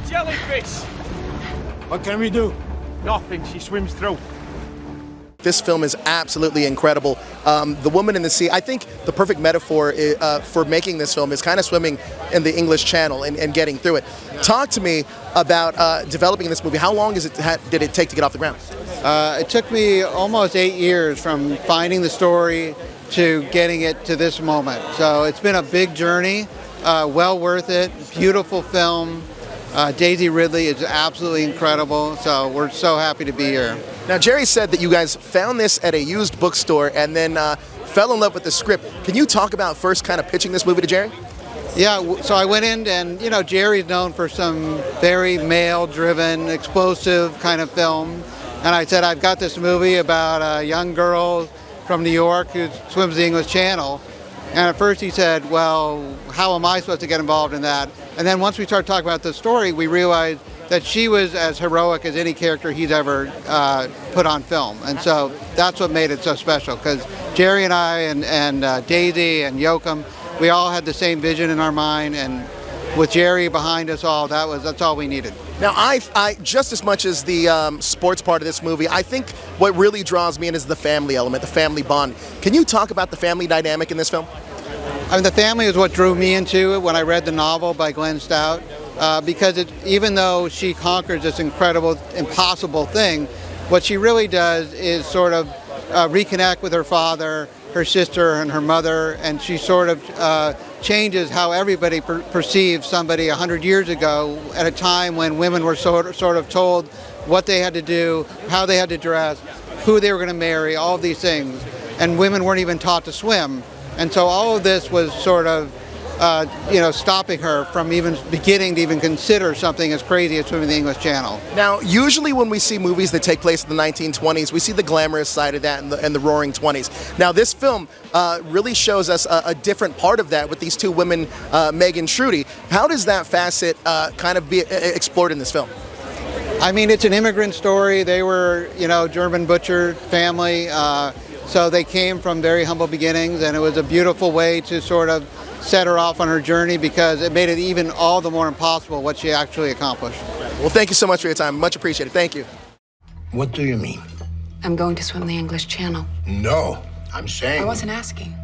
jellyfish! What can we do? Nothing, she swims through. This film is absolutely incredible. The Woman in the Sea, I think the perfect metaphor for making this film is kind of swimming in the English Channel and getting through it. Talk to me about developing this movie. How long did it take to get off the ground? It took me almost 8 years from finding the story to getting it to this moment. So it's been a big journey, well worth it, beautiful film. Daisy Ridley is absolutely incredible, so we're so happy to be here. Now, Jerry said that you guys found this at a used bookstore and then fell in love with the script. Can you talk about first kind of pitching this movie to Jerry? Yeah, so I went in and, you know, Jerry's known for some very male-driven, explosive kind of film. And I said, I've got this movie about a young girl from New York who swims the English Channel. And at first he said, well, how am I supposed to get involved in that? And then once we started talking about the story, we realized that she was as heroic as any character he's ever put on film. And so that's what made it so special, because Jerry and I and Daisy and Yoakum, we all had the same vision in our mind, and with Jerry behind us all, that's all we needed. Now, I just as much as the sports part of this movie, I think what really draws me in is the family element, the family bond. Can you talk about the family dynamic in this film? I mean, the family is what drew me into it when I read the novel by Glenn Stout, because even though she conquers this incredible, impossible thing, what she really does is sort of reconnect with her father, her sister, and her mother, and she sort of changes how everybody perceives somebody 100 years ago at a time when women were sort of told what they had to do, how they had to dress, who they were going to marry, all of these things, and women weren't even taught to swim. And so all of this was sort of, stopping her from even beginning to even consider something as crazy as swimming the English Channel. Now, usually when we see movies that take place in the 1920s, we see the glamorous side of that and the roaring 20s. Now, this film really shows us a different part of that with these two women, Meg and Trudy. How does that facet kind of be explored in this film? I mean, it's an immigrant story. They were, German butcher family. So they came from very humble beginnings, and it was a beautiful way to sort of set her off on her journey, because it made it even all the more impossible what she actually accomplished. Well, thank you so much for your time. Much appreciated. Thank you. What do you mean? I'm going to swim the English Channel. No, I'm saying... I wasn't asking.